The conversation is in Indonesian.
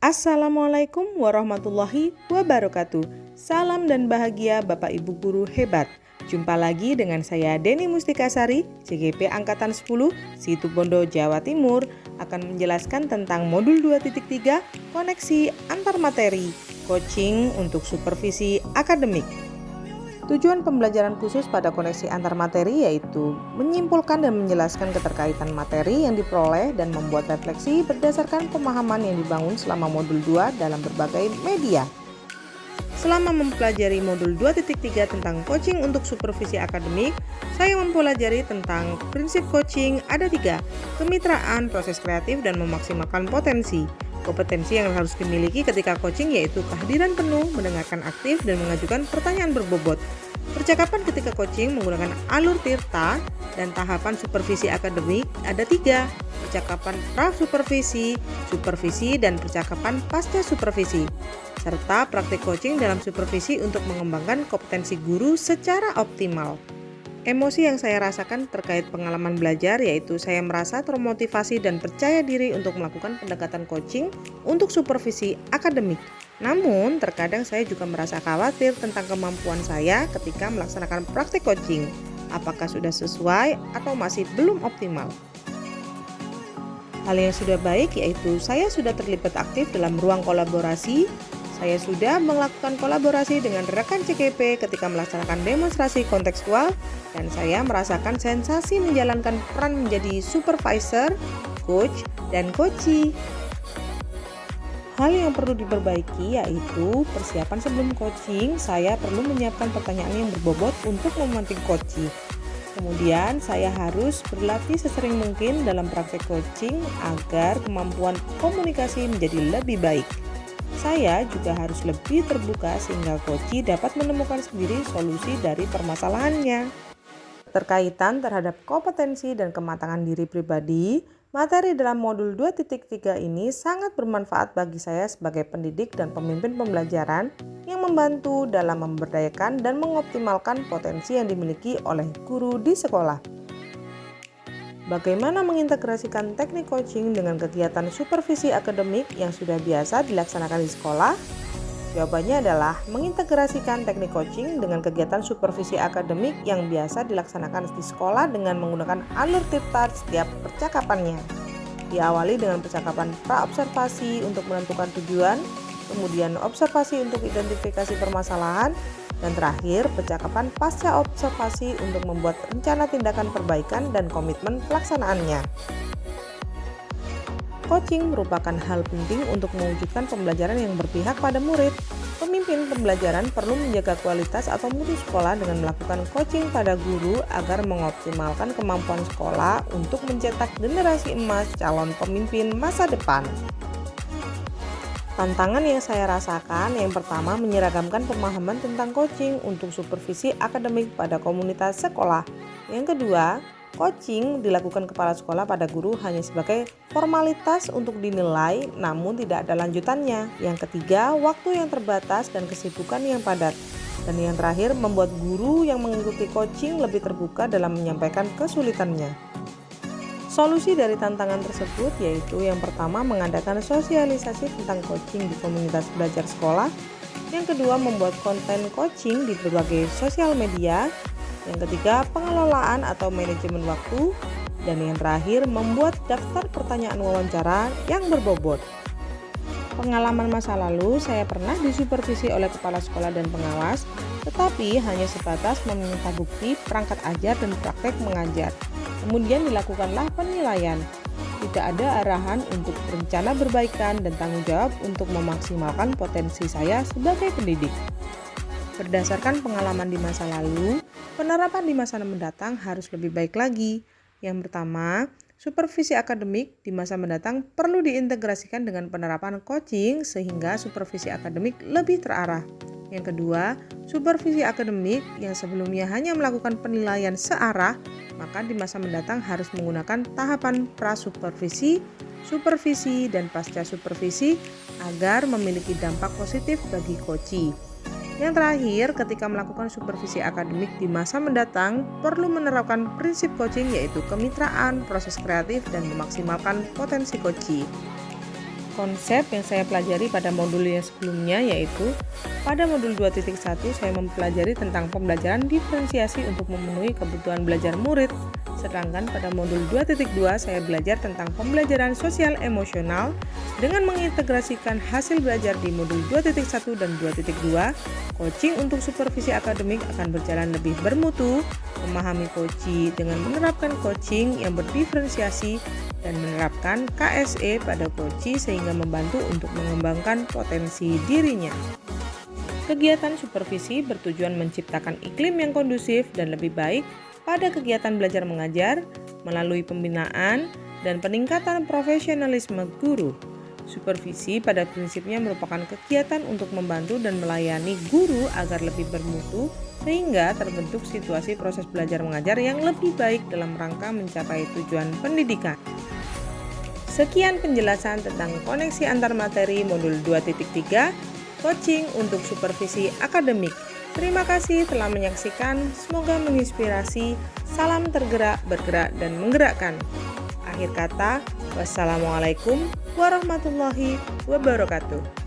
Assalamualaikum warahmatullahi wabarakatuh. Salam dan bahagia Bapak Ibu guru hebat. Jumpa lagi dengan saya Deni Mustikasari, CGP Angkatan 10, Situbondo, Jawa Timur, akan menjelaskan tentang modul 2.3 koneksi antar materi, coaching untuk supervisi akademik. Tujuan pembelajaran khusus pada koneksi antar materi yaitu menyimpulkan dan menjelaskan keterkaitan materi yang diperoleh dan membuat refleksi berdasarkan pemahaman yang dibangun selama modul 2 dalam berbagai media. Selama mempelajari modul 2.3 tentang coaching untuk supervisi akademik, saya mempelajari tentang prinsip coaching ada 3, kemitraan, proses kreatif, dan memaksimalkan potensi. Kompetensi yang harus dimiliki ketika coaching yaitu kehadiran penuh, mendengarkan aktif, dan mengajukan pertanyaan berbobot. Percakapan ketika coaching menggunakan alur tirta dan tahapan supervisi akademik ada 3, percakapan pra-supervisi, supervisi, dan percakapan pasca supervisi, serta praktik coaching dalam supervisi untuk mengembangkan kompetensi guru secara optimal. Emosi yang saya rasakan terkait pengalaman belajar yaitu saya merasa termotivasi dan percaya diri untuk melakukan pendekatan coaching untuk supervisi akademik. Namun, terkadang saya juga merasa khawatir tentang kemampuan saya ketika melaksanakan praktik coaching. Apakah sudah sesuai atau masih belum optimal? Hal yang sudah baik yaitu saya sudah terlibat aktif dalam ruang kolaborasi. Saya sudah melakukan kolaborasi dengan rekan CGP ketika melaksanakan demonstrasi kontekstual dan saya merasakan sensasi menjalankan peran menjadi supervisor, coach, dan coachee. Hal yang perlu diperbaiki yaitu persiapan sebelum coaching, saya perlu menyiapkan pertanyaan yang berbobot untuk memantik coachee. Kemudian saya harus berlatih sesering mungkin dalam praktek coaching agar kemampuan komunikasi menjadi lebih baik. Saya juga harus lebih terbuka sehingga coachee dapat menemukan sendiri solusi dari permasalahannya. Terkaitan terhadap kompetensi dan kematangan diri pribadi, materi dalam modul 2.3 ini sangat bermanfaat bagi saya sebagai pendidik dan pemimpin pembelajaran yang membantu dalam memberdayakan dan mengoptimalkan potensi yang dimiliki oleh guru di sekolah. Bagaimana mengintegrasikan teknik coaching dengan kegiatan supervisi akademik yang sudah biasa dilaksanakan di sekolah? Jawabannya adalah mengintegrasikan teknik coaching dengan kegiatan supervisi akademik yang biasa dilaksanakan di sekolah dengan menggunakan alur tirta setiap percakapannya. Diawali dengan percakapan pra-observasi untuk menentukan tujuan, kemudian observasi untuk identifikasi permasalahan, dan terakhir percakapan pasca observasi untuk membuat rencana tindakan perbaikan dan komitmen pelaksanaannya. Coaching merupakan hal penting untuk mewujudkan pembelajaran yang berpihak pada murid. Pemimpin pembelajaran perlu menjaga kualitas atau mutu sekolah dengan melakukan coaching pada guru agar mengoptimalkan kemampuan sekolah untuk mencetak generasi emas calon pemimpin masa depan. Tantangan yang saya rasakan yang pertama menyeragamkan pemahaman tentang coaching untuk supervisi akademik pada komunitas sekolah. Yang kedua, coaching dilakukan kepala sekolah pada guru hanya sebagai formalitas untuk dinilai namun tidak ada lanjutannya. Yang ketiga, waktu yang terbatas dan kesibukan yang padat. Dan yang terakhir, membuat guru yang mengikuti coaching lebih terbuka dalam menyampaikan kesulitannya. Solusi dari tantangan tersebut yaitu yang pertama mengadakan sosialisasi tentang coaching di komunitas belajar sekolah, yang kedua membuat konten coaching di berbagai sosial media, yang ketiga pengelolaan atau manajemen waktu, dan yang terakhir membuat daftar pertanyaan wawancara yang berbobot. Pengalaman masa lalu saya pernah disupervisi oleh kepala sekolah dan pengawas, tetapi hanya sebatas meminta bukti perangkat ajar dan praktek mengajar. Kemudian dilakukanlah penilaian. Tidak ada arahan untuk rencana perbaikan dan tanggung jawab untuk memaksimalkan potensi saya sebagai pendidik. Berdasarkan pengalaman di masa lalu, penerapan di masa mendatang harus lebih baik lagi. Yang pertama, supervisi akademik di masa mendatang perlu diintegrasikan dengan penerapan coaching sehingga supervisi akademik lebih terarah. Yang kedua, supervisi akademik yang sebelumnya hanya melakukan penilaian searah, maka di masa mendatang harus menggunakan tahapan pra-supervisi, supervisi, dan pasca supervisi agar memiliki dampak positif bagi coachee. Yang terakhir, ketika melakukan supervisi akademik di masa mendatang, perlu menerapkan prinsip coaching yaitu kemitraan, proses kreatif, dan memaksimalkan potensi coachee. Konsep yang saya pelajari pada modul yang sebelumnya yaitu pada modul 2.1 saya mempelajari tentang pembelajaran diferensiasi untuk memenuhi kebutuhan belajar murid. Sedangkan pada modul 2.2 saya belajar tentang pembelajaran sosial emosional dengan mengintegrasikan hasil belajar di modul 2.1 dan 2.2. Coaching untuk supervisi akademik akan berjalan lebih bermutu, memahami coaching dengan menerapkan coaching yang berdiferensiasi dan menerapkan KSE pada coaching sehingga membantu untuk mengembangkan potensi dirinya. Kegiatan supervisi bertujuan menciptakan iklim yang kondusif dan lebih baik pada kegiatan belajar mengajar melalui pembinaan dan peningkatan profesionalisme guru. Supervisi pada prinsipnya merupakan kegiatan untuk membantu dan melayani guru agar lebih bermutu sehingga terbentuk situasi proses belajar mengajar yang lebih baik dalam rangka mencapai tujuan pendidikan. Sekian penjelasan tentang koneksi antar materi modul 2.3, coaching untuk supervisi akademik. Terima kasih telah menyaksikan, semoga menginspirasi. Salam tergerak, bergerak, dan menggerakkan. Akhir kata, wassalamualaikum warahmatullahi wabarakatuh.